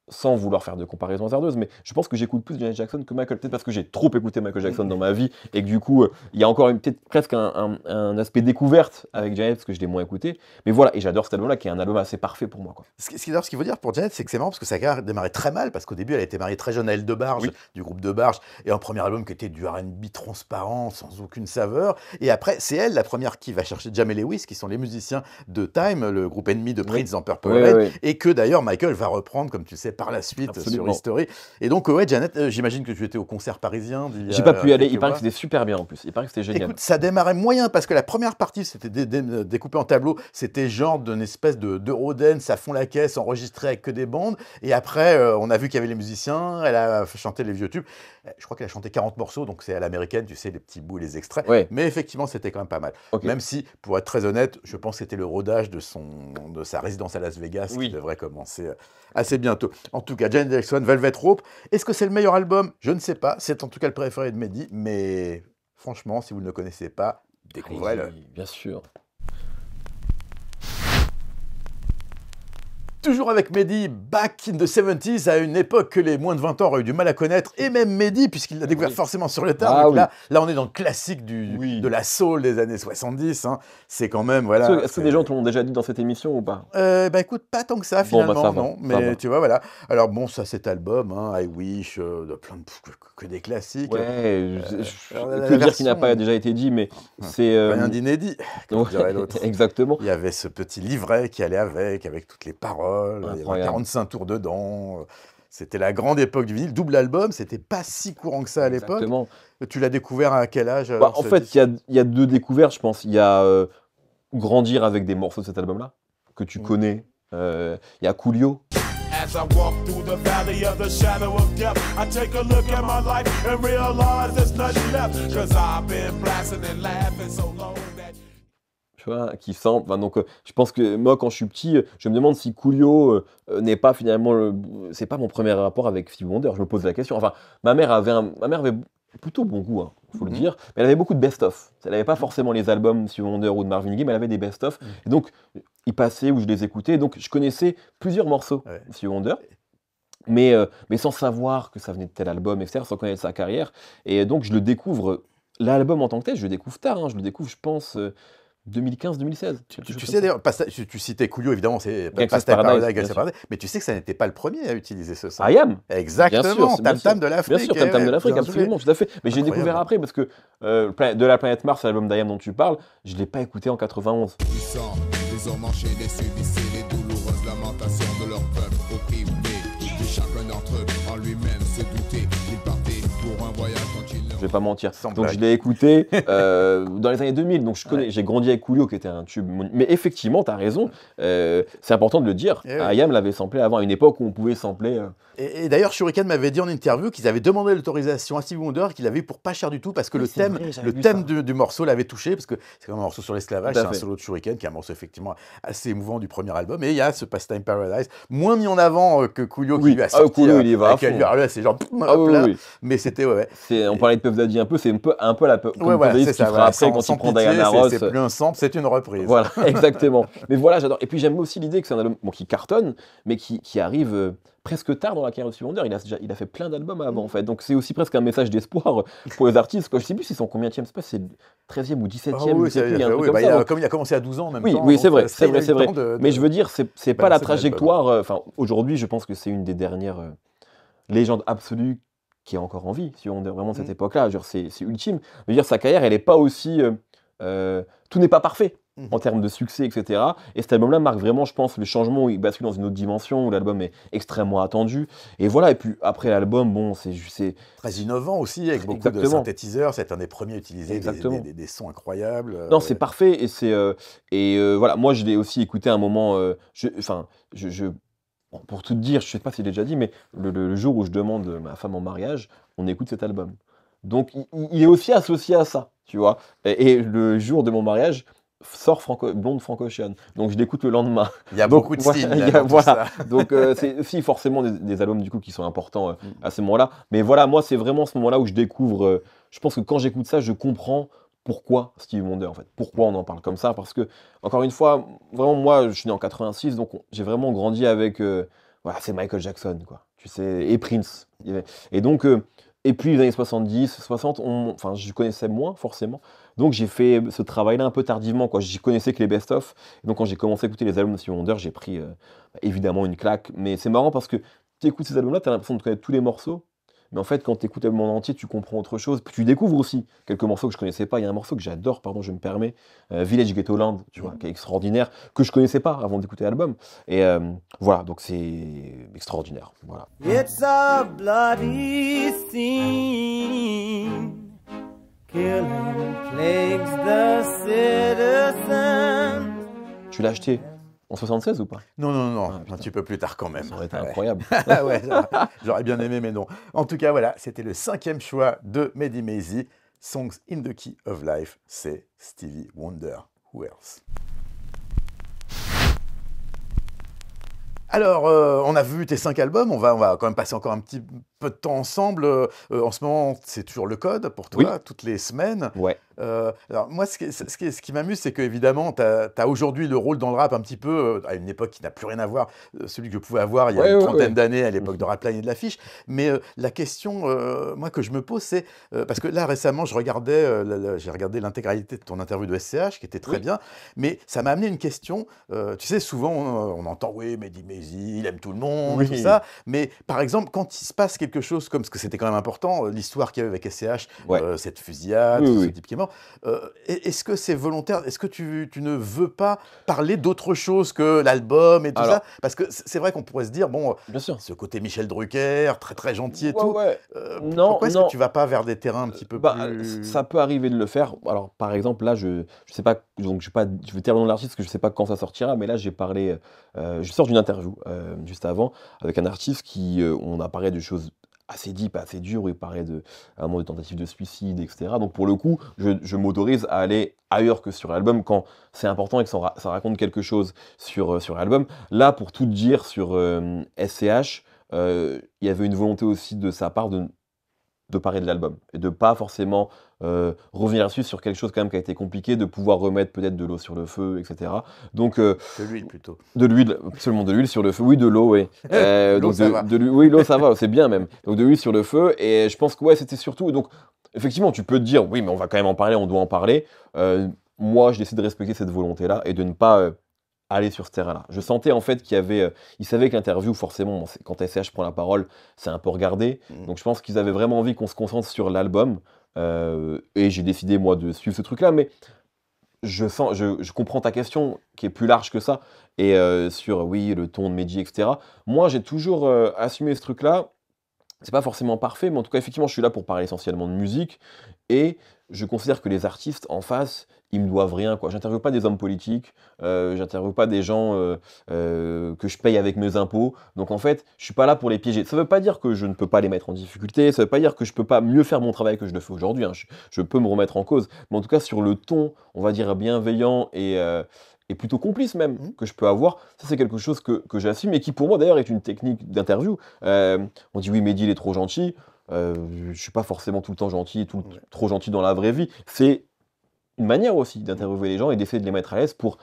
[SPEAKER 2] sans vouloir faire de comparaison hasardeuse, mais je pense que j'écoute plus Janet Jackson que Michael, peut-être parce que j'ai trop écouté Michael Jackson dans ma vie, et que du coup, il y a encore peut-être presque un aspect découverte avec Janet, parce que je l'ai moins écouté, mais voilà, et j'adore cet album-là, qui est un album assez parfait pour moi, quoi.
[SPEAKER 1] Ce qu'il faut dire pour Janet, c'est que c'est marrant parce que ça a démarré très mal, parce qu'au début, elle a été mariée très jeune à Elle de Barge, du groupe de Barge, et un premier album qui était du R&B transparent, sans aucune saveur. Et après, c'est elle, la première, qui va chercher Jamie Lewis, qui sont les musiciens de Time, le groupe ennemi de Prince dans Purple Rain, et que d'ailleurs Michael va reprendre, comme tu sais, par la suite. Absolument. Sur History. Et donc, ouais, Janet, j'imagine que tu étais au concert parisien.
[SPEAKER 2] J'ai pas pu y aller, il paraît que c'était super bien en plus, il paraît que c'était génial.
[SPEAKER 1] Écoute, ça démarrait moyen parce que la première partie, c'était découpé en tableau, c'était genre d'une espèce d'Eurodance à fond la caisse, enregistré avec que des bandes. Et après, on a vu qu'il y avait les musiciens, elle a chanté les vieux tubes. Je crois qu'elle a chanté 40 morceaux, donc c'est à l'américaine, tu sais, les petits bouts, les extraits. Ouais. Mais effectivement, c'était quand même pas mal. Okay. Même si, pour être très honnête, je pense que c'était le rodage de sa résidence à Las Vegas qui devrait commencer assez bientôt. En tout cas, Janet Jackson, Velvet Rope. Est-ce que c'est le meilleur album? Je ne sais pas. C'est en tout cas le préféré de Mehdi. Mais franchement, si vous ne le connaissez pas, découvrez-le.
[SPEAKER 2] Oui, bien sûr.
[SPEAKER 1] Toujours avec Mehdi, back in the 70s, à une époque que les moins de 20 ans auraient eu du mal à connaître, et même Mehdi, puisqu'il l'a découvert forcément sur le tard. Donc là, on est dans le classique de la soul des années 70. Hein. C'est quand même, voilà.
[SPEAKER 2] Est-ce que des gens te l'ont déjà dit dans cette émission ou pas?
[SPEAKER 1] Bah écoute, pas tant que ça finalement,
[SPEAKER 2] ça
[SPEAKER 1] non. Mais tu vois, voilà. Alors bon, ça, cet album, hein, I Wish, de plein de que des classiques.
[SPEAKER 2] Ouais, que dire qui n'a pas déjà été dit, mais c'est...
[SPEAKER 1] Rien d'inédit, comme dirait l'autre.
[SPEAKER 2] Exactement.
[SPEAKER 1] Il y avait ce petit livret qui allait avec toutes les paroles. Il y avait 45 tours dedans. C'était la grande époque du vinyle. Double album, c'était pas si courant que ça à l'époque.
[SPEAKER 2] Exactement.
[SPEAKER 1] Tu l'as découvert à quel âge?
[SPEAKER 2] En fait, il y a 2 découvertes, je pense. Il y a grandir avec des morceaux de cet album-là, que tu connais. Il y a Coolio. As I walk through the valley of the shadow of death, I take a look at my life and realize there's nothing left, 'cause I've been blasting and laughing so long that... Tu vois, qui sent. Enfin, donc, je pense que moi, quand je suis petit, je me demande si Coolio n'est pas finalement. C'est pas mon premier rapport avec Stevie Wonder. Je me pose la question. Enfin, ma mère avait plutôt bon goût, faut le dire, mais elle avait beaucoup de best-of. Elle n'avait pas forcément les albums Stevie Wonder ou de Marvin Gaye, mais elle avait des best-of. Et donc, ils passaient ou je les écoutais. Donc, je connaissais plusieurs morceaux de Stevie Wonder. Mais sans savoir que ça venait de tel album, etc., sans connaître sa carrière. Et donc, je le découvre, l'album en tant que tel, je le découvre tard. Je le découvre, je pense, 2015-2016.
[SPEAKER 1] Tu sais d'ailleurs, tu citais Coolio, évidemment, c'est Gangsta's Paradise, mais tu sais que ça n'était pas le premier à utiliser ce son.
[SPEAKER 2] I Am.
[SPEAKER 1] Exactement, Tam Tam de l'Afrique.
[SPEAKER 2] Bien sûr, Tam Tam de l'Afrique, absolument, tout à fait. Mais j'ai découvert après, parce que de la planète Mars, l'album d'I Am dont tu parles, je ne l'ai pas écouté en 91. Les hommes enchaînés subissaient les douloureuses lamentations de leur peuple opprimé. Et chacun d'entre eux, en lui-même, se doutait qu'il partait pour un voyage dont il vais pas mentir.
[SPEAKER 1] Sans
[SPEAKER 2] Donc
[SPEAKER 1] blague.
[SPEAKER 2] je l'ai écouté dans les années 2000, donc je connais, j'ai grandi avec Coolio qui était un tube. Mais effectivement, tu as raison, c'est important de le dire.
[SPEAKER 1] Eh oui.
[SPEAKER 2] IAM l'avait samplé avant, à une époque où on pouvait sampler.
[SPEAKER 1] Et d'ailleurs, Shuriken m'avait dit en interview qu'ils avaient demandé l'autorisation à Stevie Wonder, qu'il avait eu pour pas cher du tout, parce que
[SPEAKER 2] Oui,
[SPEAKER 1] le
[SPEAKER 2] c'est
[SPEAKER 1] thème,
[SPEAKER 2] vrai, j'avais
[SPEAKER 1] le
[SPEAKER 2] vu
[SPEAKER 1] thème
[SPEAKER 2] ça.
[SPEAKER 1] du morceau l'avait touché, parce que c'est quand même un morceau sur l'esclavage,
[SPEAKER 2] Tout à
[SPEAKER 1] c'est un
[SPEAKER 2] fait.
[SPEAKER 1] solo de Shuriken, qui est un morceau effectivement assez émouvant du premier album. Et il y a ce Pastime Paradise, moins mis en avant que Coolio,
[SPEAKER 2] Oui.
[SPEAKER 1] qui lui a
[SPEAKER 2] Ah,
[SPEAKER 1] sorti.
[SPEAKER 2] Coolio, il y va à
[SPEAKER 1] avec
[SPEAKER 2] fond.
[SPEAKER 1] lui, alors là, c'est genre,
[SPEAKER 2] Ah
[SPEAKER 1] hop
[SPEAKER 2] oui,
[SPEAKER 1] là.
[SPEAKER 2] oui.
[SPEAKER 1] Mais c'était, ouais.
[SPEAKER 2] On parlait de Puff Daddy un peu, c'est un peu la comme
[SPEAKER 1] Ouais, voilà,
[SPEAKER 2] Puff Daddy,
[SPEAKER 1] c'est
[SPEAKER 2] ce qu'il
[SPEAKER 1] ça.
[SPEAKER 2] fera
[SPEAKER 1] Voilà,
[SPEAKER 2] après quand il prend Diana Ross.
[SPEAKER 1] C'est plus un sample, c'est une reprise.
[SPEAKER 2] Voilà, exactement. Mais voilà, j'adore. Et puis j'aime aussi l'idée que c'est un album qui cartonne, mais qui arrive presque tard dans la carrière de Stevie Wonder. Il a fait plein d'albums avant, en fait. Donc c'est aussi presque un message d'espoir pour les artistes. Quoi. Je sais plus s'ils sont combienième, c'est pas, c'est 13e ou 17e,
[SPEAKER 1] Ah oui,
[SPEAKER 2] je sais plus, il y a un truc
[SPEAKER 1] oui,
[SPEAKER 2] comme
[SPEAKER 1] bah,
[SPEAKER 2] ça.
[SPEAKER 1] comme il a commencé à 12 ans en même
[SPEAKER 2] Oui,
[SPEAKER 1] temps.
[SPEAKER 2] oui,
[SPEAKER 1] donc,
[SPEAKER 2] c'est vrai,
[SPEAKER 1] il
[SPEAKER 2] c'est
[SPEAKER 1] a eu
[SPEAKER 2] vrai,
[SPEAKER 1] le
[SPEAKER 2] c'est vrai.
[SPEAKER 1] temps de-
[SPEAKER 2] Mais je veux dire, c'est pas la
[SPEAKER 1] balancer l'album.
[SPEAKER 2] trajectoire. Enfin, aujourd'hui, je pense que c'est une des dernières légendes absolues qui est encore en vie, si on est vraiment de cette époque-là. Genre, c'est ultime. Je veux dire, sa carrière, elle est pas aussi. Tout n'est pas parfait en termes de succès, etc. Et cet album-là marque vraiment, je pense, le changement où il bascule dans une autre dimension, où l'album est extrêmement attendu. Et voilà, et puis après l'album, bon, c'est
[SPEAKER 1] Très innovant aussi, avec beaucoup de
[SPEAKER 2] Exactement.
[SPEAKER 1] synthétiseurs. C'est un des premiers à utiliser
[SPEAKER 2] Exactement.
[SPEAKER 1] des sons incroyables.
[SPEAKER 2] Non, c'est parfait et voilà. Moi, je l'ai aussi écouté à un moment. Bon, pour tout te dire, je sais pas si je l'ai déjà dit, mais le jour où je demande ma femme en mariage, on écoute cet album. Donc, il est aussi associé à ça, tu vois. Et le jour de mon mariage sort Blonde Frank Ocean. Donc, je l'écoute le lendemain.
[SPEAKER 1] Il y a
[SPEAKER 2] Donc,
[SPEAKER 1] beaucoup de
[SPEAKER 2] voilà,
[SPEAKER 1] styles.
[SPEAKER 2] il y
[SPEAKER 1] là,
[SPEAKER 2] a-
[SPEAKER 1] dans tout
[SPEAKER 2] voilà.
[SPEAKER 1] ça.
[SPEAKER 2] Donc, c'est aussi forcément des albums du coup qui sont importants à ce moment-là. Mais voilà, moi, c'est vraiment ce moment-là où je découvre. Je pense que quand j'écoute ça, je comprends pourquoi Stevie Wonder, en fait. Pourquoi on en parle comme ça. Parce que, encore une fois, vraiment, moi, je suis né en 86, donc j'ai vraiment grandi avec. Voilà, c'est Michael Jackson, quoi. Tu sais, et Prince. Et donc. Et puis les années 70, 60, enfin, je connaissais moins forcément. Donc j'ai fait ce travail-là un peu tardivement, quoi. J'y connaissais que les best-of. Et donc quand j'ai commencé à écouter les albums de Stevie Wonder, j'ai pris évidemment une claque. Mais c'est marrant parce que tu écoutes ces albums-là, tu as l'impression de connaître tous les morceaux. Mais en fait, quand tu écoutes l'album en entier, tu comprends autre chose. Puis tu découvres aussi quelques morceaux que je connaissais pas. Il y a un morceau que j'adore, pardon, je me permets, Village Ghetto Land, tu vois, qui est extraordinaire, que je connaissais pas avant d'écouter l'album. Et voilà, donc c'est extraordinaire. Voilà.
[SPEAKER 5] It's a bloody scene. Killing plagues the citizens.
[SPEAKER 2] Tu l'as acheté en 76 ou pas?
[SPEAKER 1] Non,
[SPEAKER 2] Ah, putain.
[SPEAKER 1] un petit peu plus tard quand même.
[SPEAKER 2] Ça aurait été
[SPEAKER 1] Ouais.
[SPEAKER 2] incroyable.
[SPEAKER 1] Ah ouais, j'aurais bien aimé, mais non. En tout cas, voilà, c'était le 5e choix de Mehdi Maizy. Songs in the Key of Life, c'est Stevie Wonder. Who else? Alors, on a vu tes 5 albums, on va quand même passer encore un petit peu de temps ensemble. En ce moment, c'est toujours le code pour toi,
[SPEAKER 2] Oui.
[SPEAKER 1] toutes les semaines.
[SPEAKER 2] Ouais.
[SPEAKER 1] Alors moi, ce qui m'amuse, c'est qu'évidemment, tu as aujourd'hui le rôle dans le rap un petit peu, à une époque qui n'a plus rien à voir, celui que je pouvais avoir il y a une trentaine d'années, à l'époque de Rapline et de l'affiche. Mais la question, moi, que je me pose, c'est, parce que là, récemment, j'ai regardé l'intégralité de ton interview de SCH, qui était très bien, mais ça m'a amené une question. Tu sais, souvent, on entend, oui, Mehdi Maizy, il aime tout le monde, tout ça. Mais par exemple, quand il se passe quelque chose comme ce que c'était quand même important, l'histoire qu'il y avait avec SCH, cette fusillade, ce type qui est mort, est-ce que c'est volontaire? Est-ce que tu ne veux pas parler d'autre chose que l'album et tout ça? Parce que c'est vrai qu'on pourrait se dire, bon,
[SPEAKER 2] bien sûr,
[SPEAKER 1] ce côté Michel Drucker, très très gentil et tout.
[SPEAKER 2] Non,
[SPEAKER 1] pourquoi est-ce que tu vas pas vers des terrains un petit peu plus...
[SPEAKER 2] Ça peut arriver de le faire. Alors, par exemple, là, je sais pas, donc je vais taire le nom de l'artiste parce que je sais pas quand ça sortira, mais là, j'ai parlé, je sors d'une interview juste avant avec un artiste qui, on a parlé de choses assez deep, assez dures, où il parlait de tentatives de suicide, etc. Donc pour le coup, je m'autorise à aller ailleurs que sur l'album quand c'est important et que ça raconte quelque chose sur l'album. Là, pour tout dire sur SCH, il y avait une volonté aussi de sa part de parler de l'album et de pas forcément revenir là-dessus sur quelque chose quand même qui a été compliqué, de pouvoir remettre peut-être de l'eau sur le feu, etc. Donc
[SPEAKER 1] de l'huile plutôt.
[SPEAKER 2] De l'huile, absolument de l'huile sur le feu, oui, de l'eau, oui.
[SPEAKER 1] L'eau, ça va.
[SPEAKER 2] Oui, l'eau ça va, c'est bien même. Donc de l'huile sur le feu, et je pense que ouais, c'était surtout, donc effectivement tu peux te dire, oui mais on va quand même en parler, on doit en parler. Moi je décide de respecter cette volonté-là et de ne pas aller sur ce terrain-là. Je sentais en fait qu'il y avait, ils savaient que l'interview, forcément, quand SCH prend la parole, c'est un peu regardé. Donc je pense qu'ils avaient vraiment envie qu'on se concentre sur l'album. Et j'ai décidé moi de suivre ce truc-là, mais je comprends ta question qui est plus large que ça. Et sur oui le ton de Mehdi, etc. Moi j'ai toujours assumé ce truc-là c'est pas forcément parfait, mais en tout cas, effectivement, je suis là pour parler essentiellement de musique, et je considère que les artistes en face, ils me doivent rien, quoi. J'interviewe pas des hommes politiques, j'interviewe pas des gens que je paye avec mes impôts. Donc en fait, je suis pas là pour les piéger. Ça veut pas dire que je ne peux pas les mettre en difficulté, ça veut pas dire que je peux pas mieux faire mon travail que je le fais aujourd'hui, hein. Je peux me remettre en cause, mais en tout cas sur le ton, on va dire bienveillant et plutôt complice même que je peux avoir, ça c'est quelque chose que j'assume et qui pour moi d'ailleurs est une technique d'interview. On dit oui, Mehdi il est trop gentil. Je suis pas forcément tout le temps gentil et trop gentil dans la vraie vie. C'est une manière aussi d'interviewer les gens et d'essayer de les mettre à l'aise pour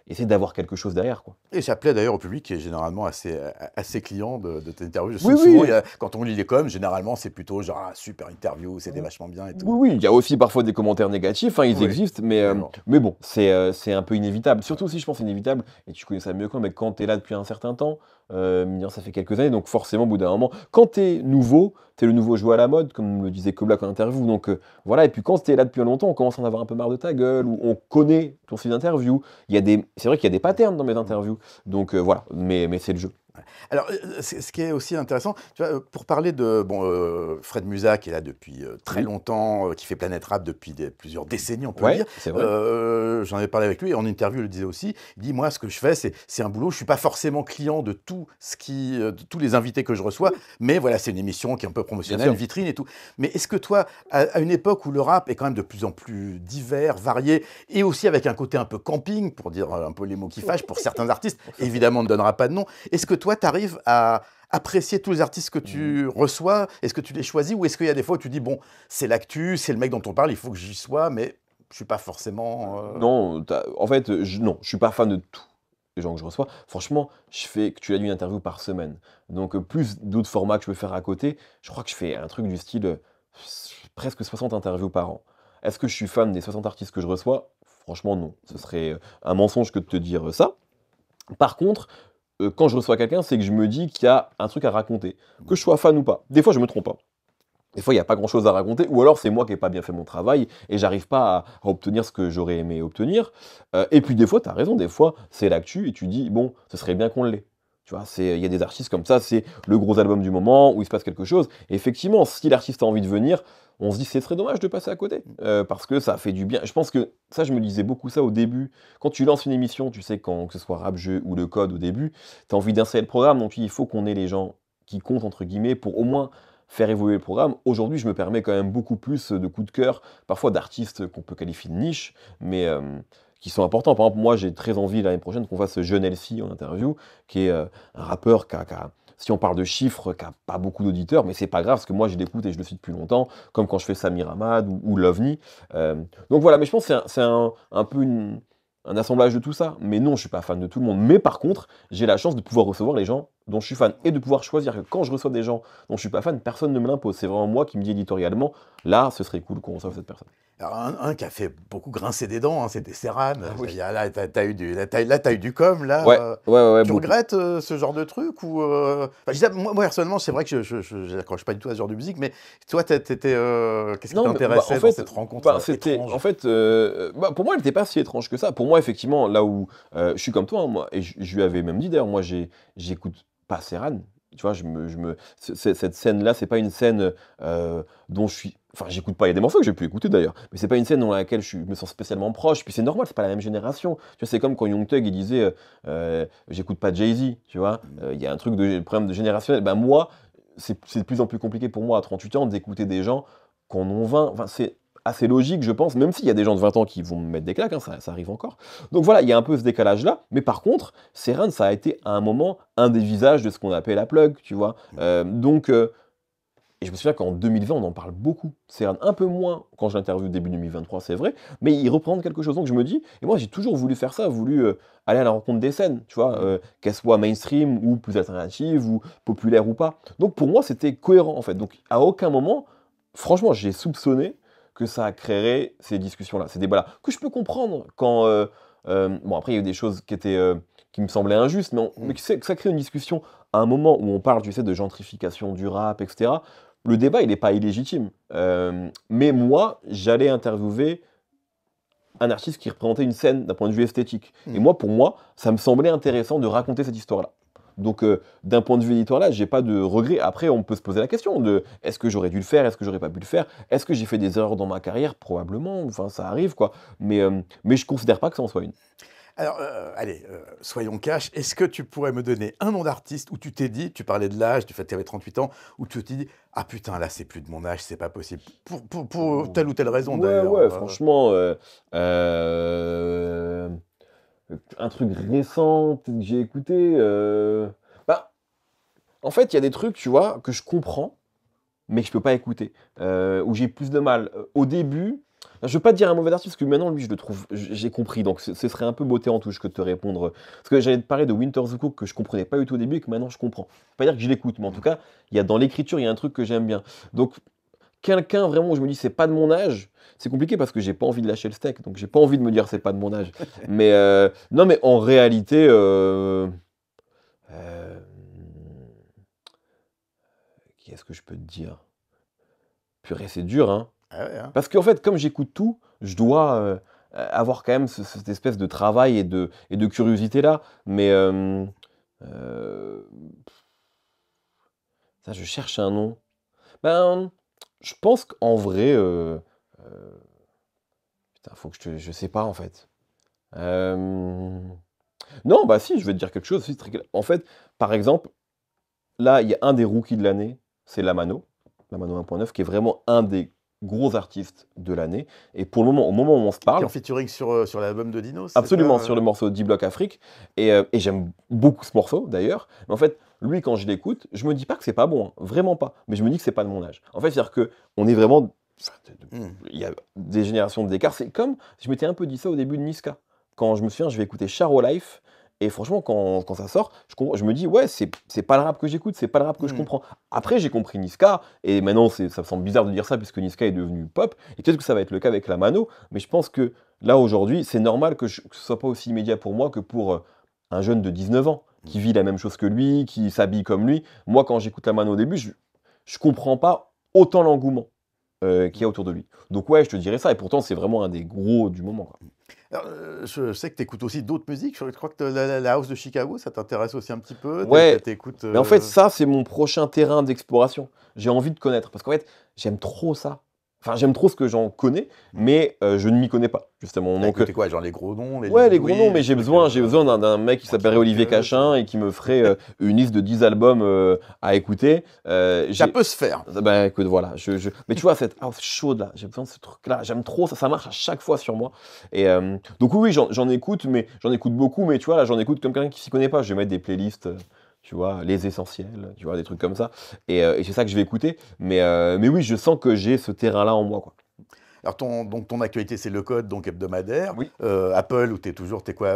[SPEAKER 2] essayer d'avoir quelque chose derrière, quoi.
[SPEAKER 1] Et ça plaît d'ailleurs au public qui est généralement assez client de tes interviews.
[SPEAKER 2] Oui,
[SPEAKER 1] Souvent,
[SPEAKER 2] oui.
[SPEAKER 1] quand on lit les coms, généralement, c'est plutôt genre ah, super interview, c'était vachement bien et tout.
[SPEAKER 2] Oui, oui, il y a aussi parfois des commentaires négatifs, hein, ils
[SPEAKER 1] Oui,
[SPEAKER 2] existent,
[SPEAKER 1] évidemment.
[SPEAKER 2] mais bon, c'est un peu inévitable. Surtout si je pense inévitable, et tu connais ça mieux que moi, mais quand tu es là depuis un certain temps, mine de rien, ça fait quelques années, donc forcément, au bout d'un moment, quand tu es nouveau, tu es le nouveau jouet à la mode, comme le disait Koblak en interview, donc voilà, et puis quand tu es là depuis longtemps, on commence à en avoir un peu marre de ta gueule, ou on connaît ton style d'interview, c'est vrai qu'il y a des patterns dans mes interviews, donc voilà, mais c'est le jeu.
[SPEAKER 1] Alors, ce qui est aussi intéressant, tu vois, pour parler de Fred Musa, qui est là depuis très
[SPEAKER 2] Oui.
[SPEAKER 1] longtemps, qui fait Planète Rap depuis plusieurs décennies, on peut le
[SPEAKER 2] Ouais,
[SPEAKER 1] dire.
[SPEAKER 2] c'est vrai.
[SPEAKER 1] J'en ai parlé avec lui, et en interview, il le disait aussi. Il dit, moi, ce que je fais, c'est un boulot. Je suis pas forcément client de de tous les invités que je reçois, mais voilà, c'est une émission qui est un peu promotionnelle,
[SPEAKER 2] Bien
[SPEAKER 1] une
[SPEAKER 2] sûr.
[SPEAKER 1] vitrine et tout. Mais est-ce que toi, à une époque où le rap est quand même de plus en plus divers, varié, et aussi avec un côté un peu camping, pour dire un peu les mots qui fâchent, pour certains artistes, évidemment, on ne donnera pas de nom, est-ce que toi, tu arrives à apprécier tous les artistes que tu reçois? Est-ce que tu les choisis ou est-ce qu'il y a des fois où tu dis, bon, c'est l'actu, c'est le mec dont on parle, il faut que j'y sois, mais je suis pas forcément...
[SPEAKER 2] Non, en fait, non, je suis pas fan de tous les gens que je reçois. Franchement, tu l'as dit, une interview par semaine. Donc, plus d'autres formats que je peux faire à côté, je crois que je fais un truc du style presque 60 interviews par an. Est-ce que je suis fan des 60 artistes que je reçois? Franchement, non. Ce serait un mensonge que de te dire ça. Par contre, quand je reçois quelqu'un, c'est que je me dis qu'il y a un truc à raconter. Que je sois fan ou pas. Des fois, je me trompe pas. Des fois, il n'y a pas grand-chose à raconter, ou alors c'est moi qui n'ai pas bien fait mon travail et j'arrive pas à obtenir ce que j'aurais aimé obtenir. Et puis des fois, tu as raison, des fois, c'est l'actu et tu dis, bon, ce serait bien qu'on l'ait. Tu vois, il y a des artistes comme ça, c'est le gros album du moment où il se passe quelque chose. Et effectivement, si l'artiste a envie de venir, on se dit c'est très dommage de passer à côté parce que ça fait du bien. Je pense que ça, je me disais beaucoup ça au début. Quand tu lances une émission, tu sais, que ce soit Rap Jeu ou Le Code au début, tu as envie d'insérer le programme, donc il faut qu'on ait les gens qui comptent, entre guillemets, pour au moins faire évoluer le programme. Aujourd'hui, je me permets quand même beaucoup plus de coups de cœur, parfois d'artistes qu'on peut qualifier de niche, mais qui sont importants. Par exemple, moi, j'ai très envie l'année prochaine qu'on fasse Jeune LC en interview, qui est un rappeur si on parle de chiffres, qui n'a pas beaucoup d'auditeurs, mais c'est pas grave, parce que moi, je l'écoute et je le suis depuis longtemps, comme quand je fais Samir Hamad ou Lovni. Donc voilà, mais je pense que c'est un peu un assemblage de tout ça. Mais non, je suis pas fan de tout le monde. Mais par contre, j'ai la chance de pouvoir recevoir les gens dont je suis fan et de pouvoir choisir que quand je reçois des gens dont je suis pas fan, personne ne me l'impose. C'est vraiment moi qui me dis éditorialement, là, ce serait cool qu'on reçoive cette personne.
[SPEAKER 1] Alors, un qui a fait beaucoup grincer des dents, hein, c'était Serran.
[SPEAKER 2] Oui.
[SPEAKER 1] Là, t'as eu du com, là.
[SPEAKER 2] Ouais, ouais,
[SPEAKER 1] Tu
[SPEAKER 2] beaucoup.
[SPEAKER 1] regrettes ce genre de truc ou enfin, je disais, moi, personnellement, c'est vrai que je n'accroche pas du tout à ce genre de musique, mais toi, qu'est-ce qui
[SPEAKER 2] Non, mais,
[SPEAKER 1] t'intéressait
[SPEAKER 2] en fait,
[SPEAKER 1] dans cette rencontre
[SPEAKER 2] c'était,
[SPEAKER 1] étrange?
[SPEAKER 2] en fait, pour moi, elle n'était pas si étrange que ça. Pour moi, effectivement, là où je suis comme toi, hein, moi, et je lui avais même dit d'ailleurs, moi, j'écoute pas Serran. Tu vois, cette scène-là, c'est pas une scène dont je suis. Enfin, j'écoute pas. Il y a des morceaux que j'ai pu écouter d'ailleurs, mais c'est pas une scène dans laquelle je me sens spécialement proche. Puis c'est normal, c'est pas la même génération. Tu vois, c'est comme quand Young Thug il disait, j'écoute pas Jay-Z. Tu vois, il y a un truc de problème de générationnel. Ben moi, c'est de plus en plus compliqué pour moi à 38 ans d'écouter des gens qui en ont 20. Enfin, c'est assez logique, je pense, même s'il y a des gens de 20 ans qui vont me mettre des claques, hein, ça arrive encore. Donc voilà, il y a un peu ce décalage-là, mais par contre, Serran, ça a été à un moment un des visages de ce qu'on appelle la plug, tu vois. Et je me souviens qu'en 2020, on en parle beaucoup. Serran, un peu moins quand je l'interviewe début 2023, c'est vrai, mais il représente quelque chose. Donc je me dis, et moi j'ai toujours voulu faire ça, voulu aller à la rencontre des scènes, tu vois, qu'elles soient mainstream ou plus alternatives ou populaires ou pas. Donc pour moi, c'était cohérent en fait. Donc à aucun moment, franchement, j'ai soupçonné que ça créerait ces discussions-là, ces débats-là, que je peux comprendre quand... bon, après, il y a eu des choses qui me semblaient injustes, mais que ça crée une discussion à un moment où on parle, tu sais, de gentrification du rap, etc. Le débat, il n'est pas illégitime. Mais moi, j'allais interviewer un artiste qui représentait une scène d'un point de vue esthétique. Et moi, pour moi, ça me semblait intéressant de raconter cette histoire-là. Donc, d'un point de vue éditorial, j'ai pas de regret. Après, on peut se poser la question de est-ce que j'aurais dû le faire, est-ce que j'aurais pas pu le faire, est-ce que j'ai fait des erreurs dans ma carrière? Probablement, enfin, ça arrive, quoi. Mais je considère pas que ça en soit une.
[SPEAKER 1] Alors, allez, soyons cash. Est-ce que tu pourrais me donner un nom d'artiste où tu t'es dit, tu parlais de l'âge, du fait que tu avais 38 ans, où tu t'es dit, ah putain, là, c'est plus de mon âge, c'est pas possible. Pour telle ou telle raison, d'ailleurs.
[SPEAKER 2] Ouais, franchement, un truc récent que j'ai écouté. Bah, en fait, il y a des trucs, tu vois, que je comprends, mais que je peux pas écouter, où j'ai plus de mal. Au début, je veux pas te dire un mauvais artiste, parce que maintenant, lui, je le trouve, j'ai compris, donc ce serait un peu beauté en touche que de te répondre. Parce que j'allais te parler de Winter the Cook, que je comprenais pas du tout au début, et que maintenant je comprends. Je veux pas dire que je l'écoute, mais en tout cas, dans l'écriture, il y a un truc que j'aime bien. Donc, quelqu'un vraiment où je me dis c'est pas de mon âge, c'est compliqué parce que j'ai pas envie de lâcher le steak, donc j'ai pas envie de me dire c'est pas de mon âge. Mais non, mais en réalité, qu'est-ce que je peux te dire? Purée, c'est dur, hein.
[SPEAKER 1] Ah ouais, hein.
[SPEAKER 2] Parce qu'en fait, comme j'écoute tout, je dois avoir quand même cette espèce de travail et de curiosité là. Mais ça, je cherche un nom. Ben, je pense qu'en vrai, putain, faut que je sais pas en fait. Non, bah si, je vais te dire quelque chose. Si, en fait, par exemple, là, il y a un des rookies de l'année, c'est Lamano 1.9, qui est vraiment un des gros artistes de l'année. Et pour le moment, au moment où on se
[SPEAKER 1] Qui est
[SPEAKER 2] parle,
[SPEAKER 1] en featuring sur l'album de Dino, c'est
[SPEAKER 2] absolument
[SPEAKER 1] ça
[SPEAKER 2] sur le morceau D-Block Afrique, et j'aime beaucoup ce morceau d'ailleurs. Mais en fait, lui, quand je l'écoute, je me dis pas que c'est pas bon, hein, vraiment pas. Mais je me dis que c'est pas de mon âge. En fait, c'est-à-dire que on est vraiment, il y a des générations d'écart. C'est comme, je m'étais un peu dit ça au début de Niska. Quand je me souviens, je vais écouter Charo Life. Et franchement, quand ça sort, je me dis, ouais, c'est pas le rap que j'écoute, c'est pas le rap que je comprends. Après, j'ai compris Niska, et maintenant, ça me semble bizarre de dire ça, puisque Niska est devenu pop, et peut-être que ça va être le cas avec la Mano, mais je pense que là, aujourd'hui, c'est normal que ce soit pas aussi immédiat pour moi que pour un jeune de 19 ans, qui vit la même chose que lui, qui s'habille comme lui. Moi, quand j'écoute la Mano au début, je comprends pas autant l'engouement qu'il y a autour de lui. Donc ouais, je te dirais ça, et pourtant, c'est vraiment un des gros du moment, quoi.
[SPEAKER 1] Alors, je sais que tu écoutes aussi d'autres musiques. Je crois que la house de Chicago, ça t'intéresse aussi un petit peu.
[SPEAKER 2] Ouais,
[SPEAKER 1] T'écoutes,
[SPEAKER 2] mais en fait, ça, c'est mon prochain terrain d'exploration. J'ai envie de connaître, parce qu'en fait, j'aime trop ça. Enfin, j'aime trop ce que j'en connais, mais je ne m'y connais pas, justement.
[SPEAKER 1] t'as
[SPEAKER 2] Donc,
[SPEAKER 1] écouté quoi, genre les gros noms,
[SPEAKER 2] ouais, les
[SPEAKER 1] Louis,
[SPEAKER 2] gros noms, mais j'ai
[SPEAKER 1] trucs,
[SPEAKER 2] besoin d'un mec qui s'appellerait Olivier Cachin et qui me ferait une liste de 10 albums à écouter.
[SPEAKER 1] ça peut se faire.
[SPEAKER 2] Ben écoute, voilà. Mais tu vois, cette house chaude là, j'ai besoin de ce truc-là. J'aime trop ça, ça marche à chaque fois sur moi. Et donc oui, j'en écoute, mais j'en écoute beaucoup, mais tu vois, là, j'en écoute comme quelqu'un qui s'y connaît pas. Je vais mettre des playlists, tu vois, les essentiels, tu vois, des trucs comme ça. Et c'est ça que je vais écouter. Mais oui, je sens que j'ai ce terrain-là en moi, quoi.
[SPEAKER 1] Alors, ton actualité, c'est le code, donc hebdomadaire.
[SPEAKER 2] Oui.
[SPEAKER 1] Apple, où t'es quoi,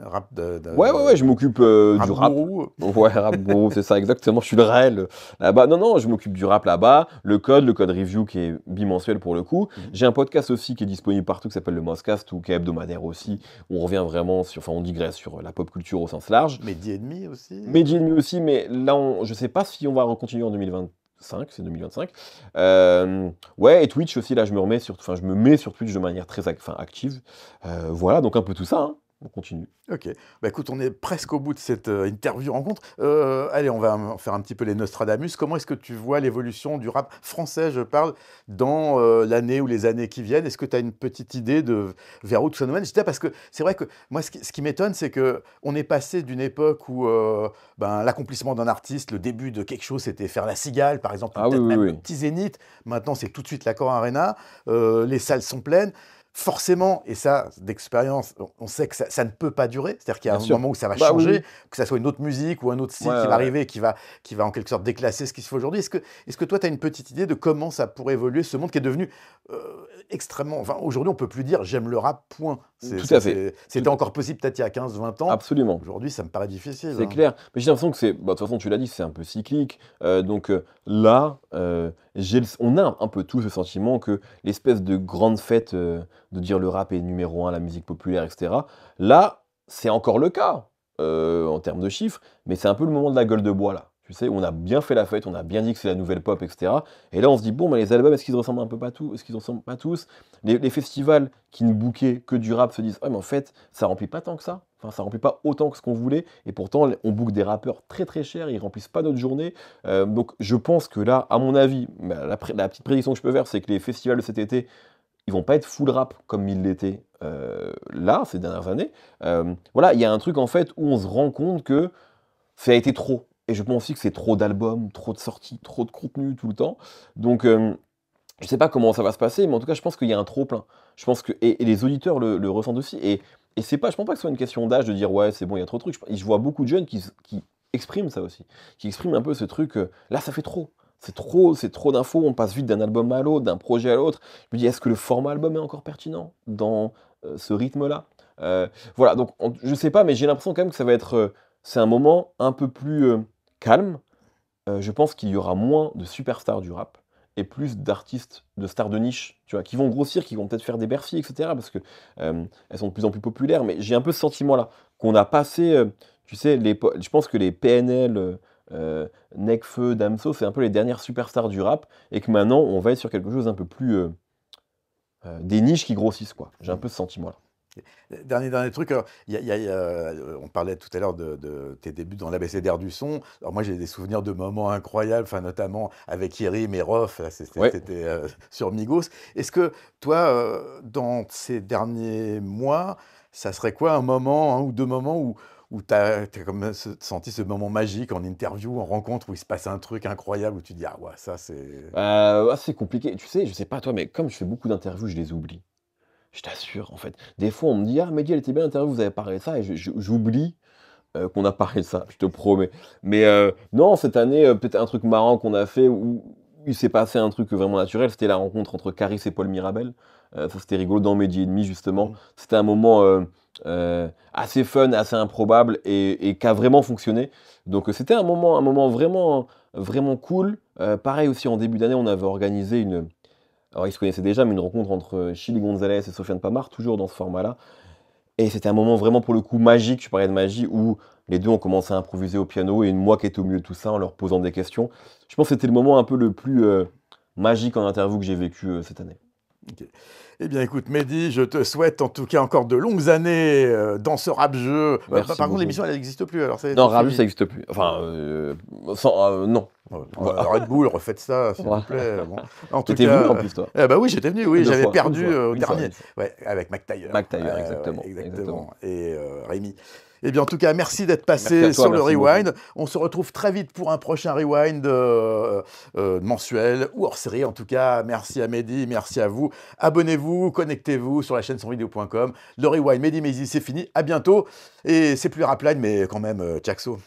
[SPEAKER 1] rap
[SPEAKER 2] Ouais, je m'occupe du rap.
[SPEAKER 1] gourou.
[SPEAKER 2] Ouais, rap gourou, c'est ça, exactement. Je suis le réel là-bas. Non, je m'occupe du rap là-bas. Le code review qui est bimensuel pour le coup. J'ai un podcast aussi qui est disponible partout qui s'appelle le Moscast ou qui est hebdomadaire aussi. Où on revient vraiment on digresse sur la pop culture au sens large.
[SPEAKER 1] Mehdi et demi aussi.
[SPEAKER 2] Mehdi et demi aussi, mais là, je sais pas si on va continuer en 2025, c'est 2025. Ouais, et Twitch aussi, là, je me mets sur Twitch de manière très active. Voilà, donc un peu tout ça, hein. On continue.
[SPEAKER 1] Ok. Bah écoute, on est presque au bout de cette interview rencontre. Allez, on va faire un petit peu les Nostradamus. Comment est-ce que tu vois l'évolution du rap français, je parle, dans l'année ou les années qui viennent? Est-ce que tu as une petite idée de vers où tout ça nous mène? Je dis ça parce que c'est vrai que moi, ce qui m'étonne, c'est qu'on est passé d'une époque où l'accomplissement d'un artiste, le début de quelque chose, c'était faire la Cigale, par exemple,
[SPEAKER 2] Ah
[SPEAKER 1] peut-être
[SPEAKER 2] oui,
[SPEAKER 1] même
[SPEAKER 2] oui.
[SPEAKER 1] le petit Zénith. Maintenant, c'est tout de suite l'Accor Arena. Les salles sont pleines. Forcément, et ça, d'expérience, on sait que ça ne peut pas durer. C'est-à-dire qu'il y a
[SPEAKER 2] Bien
[SPEAKER 1] un
[SPEAKER 2] sûr.
[SPEAKER 1] moment où ça va
[SPEAKER 2] Bah
[SPEAKER 1] changer,
[SPEAKER 2] oui.
[SPEAKER 1] que ça soit une autre musique ou un autre style
[SPEAKER 2] Ouais,
[SPEAKER 1] qui va
[SPEAKER 2] ouais.
[SPEAKER 1] arriver, qui va en quelque sorte déclasser ce qui se fait aujourd'hui. Est-ce que toi, tu as une petite idée de comment ça pourrait évoluer, ce monde qui est devenu extrêmement... Enfin, aujourd'hui, on ne peut plus dire « j'aime le rap, point ».
[SPEAKER 2] Tout à fait.
[SPEAKER 1] C'était encore possible peut-être il y a 15-20 ans.
[SPEAKER 2] Absolument.
[SPEAKER 1] Aujourd'hui, ça me paraît difficile.
[SPEAKER 2] C'est clair. Mais j'ai l'impression que c'est. De toute façon, tu l'as dit, c'est un peu cyclique. Donc là, on a un peu tous le sentiment que l'espèce de grande fête de dire le rap est numéro 1, la musique populaire, etc. Là, c'est encore le cas en termes de chiffres, mais c'est un peu le moment de la gueule de bois là. Tu sais, on a bien fait la fête, on a bien dit que c'est la nouvelle pop, etc. Et là, on se dit, bon, bah, les albums, est-ce qu'ils ressemblent un peu pas tous? Est-ce qu'ils ressemblent pas tous? Les festivals qui ne bookaient que du rap se disent, ah, mais en fait, ça remplit pas tant que ça. Enfin, ça remplit pas autant que ce qu'on voulait. Et pourtant, on book des rappeurs très très chers, ils remplissent pas notre journée. Donc, je pense que là, à mon avis, bah, la petite prédiction que je peux faire, c'est que les festivals de cet été, ils vont pas être full rap comme ils l'étaient là, ces dernières années. Voilà, il y a un truc, en fait, où on se rend compte que ça a été trop. Et je pense aussi que c'est trop d'albums, trop de sorties, trop de contenu tout le temps. Donc, je sais pas comment ça va se passer, mais en tout cas, je pense qu'il y a un trop-plein. Je pense que, et les auditeurs le ressentent aussi. Et c'est pas, je pense pas que ce soit une question d'âge de dire ouais, c'est bon, il y a trop de trucs. Je vois beaucoup de jeunes qui expriment ça aussi. Qui expriment un peu ce truc, là, ça fait trop. C'est trop d'infos, on passe vite d'un album à l'autre, d'un projet à l'autre. Je me dis, est-ce que le format album est encore pertinent dans ce rythme-là? Voilà, donc je sais pas, mais j'ai l'impression quand même que ça va être. C'est un moment un peu plus calme. Je pense qu'il y aura moins de superstars du rap et plus d'artistes, de stars de niche, tu vois, qui vont grossir, qui vont peut-être faire des Bercy, etc. Parce que elles sont de plus en plus populaires. Mais j'ai un peu ce sentiment-là qu'on a passé, tu sais, je pense que les PNL, Nekfeu, Damso, c'est un peu les dernières superstars du rap et que maintenant on va être sur quelque chose un peu plus des niches qui grossissent, quoi. J'ai un peu ce sentiment-là.
[SPEAKER 1] Dernier truc, alors, on parlait tout à l'heure de tes débuts dans l'ABCDR du son. Alors moi j'ai des souvenirs de moments incroyables, enfin, notamment avec Yerim et Rof, là,
[SPEAKER 2] Ouais.
[SPEAKER 1] c'était sur Migos. Est-ce que toi, dans ces derniers mois, ça serait quoi un moment, un ou deux moments où tu as comme senti ce moment magique en interview, en rencontre, où il se passe un truc incroyable, où tu dis, ah ouais, ça c'est...
[SPEAKER 2] C'est compliqué. Tu sais, je sais pas toi, mais comme je fais beaucoup d'interviews, je les oublie. Je t'assure, en fait. Des fois, on me dit: «Ah, Mehdi, elle était bien l'interview, vous avez parlé de ça» et j'oublie, qu'on a parlé de ça, je te promets. Mais non, cette année, peut-être un truc marrant qu'on a fait où il s'est passé un truc vraiment naturel, c'était la rencontre entre Caris et Paul Mirabel. Ça, c'était rigolo dans Mehdi et demi, justement. C'était un moment, assez fun, assez improbable et qui a vraiment fonctionné. Donc, c'était un moment vraiment, vraiment cool. Pareil aussi, en début d'année, on avait organisé une alors, ils se connaissaient déjà, mais une rencontre entre Chili Gonzalez et Sofiane Pamar, toujours dans ce format-là. Et c'était un moment vraiment, pour le coup, magique. Je parlais de magie, où les deux ont commencé à improviser au piano, et moi qui étais au milieu de tout ça, en leur posant des questions. Je pense que c'était le moment un peu le plus magique en interview que j'ai vécu cette année.
[SPEAKER 1] Ok. Eh bien, écoute, Mehdi, je te souhaite en tout cas encore de longues années dans ce rap-jeu.
[SPEAKER 2] Merci
[SPEAKER 1] Par contre,
[SPEAKER 2] beaucoup.
[SPEAKER 1] l'émission, elle n'existe plus. Alors,
[SPEAKER 2] Non, Ravu, ça n'existe plus. Enfin, non.
[SPEAKER 1] Voilà. Red Bull, refaites ça, s'il vous plaît. Bon. En tout
[SPEAKER 2] T'étais
[SPEAKER 1] cas,
[SPEAKER 2] venu en plus, toi.
[SPEAKER 1] bah oui, j'étais venu, oui,
[SPEAKER 2] Une
[SPEAKER 1] j'avais
[SPEAKER 2] fois,
[SPEAKER 1] perdu
[SPEAKER 2] une fois,
[SPEAKER 1] au
[SPEAKER 2] une fois,
[SPEAKER 1] dernier.
[SPEAKER 2] une fois.
[SPEAKER 1] Ouais, avec Mac Taylor.
[SPEAKER 2] Mac Taylor, exactement,
[SPEAKER 1] Ouais,
[SPEAKER 2] exactement.
[SPEAKER 1] Et Rémi. Eh bien, en tout cas, merci d'être
[SPEAKER 2] Merci
[SPEAKER 1] passé
[SPEAKER 2] à toi,
[SPEAKER 1] sur le
[SPEAKER 2] merci
[SPEAKER 1] Rewind. On se retrouve très vite pour un prochain Rewind mensuel ou hors série. En tout cas, merci à Mehdi, merci à vous. Abonnez-vous, connectez-vous sur la chaîne sonvideo.com. Le Rewind, Mehdi Maizy, c'est fini. À bientôt. Et c'est plus Rapline, mais quand même, Tchaxo.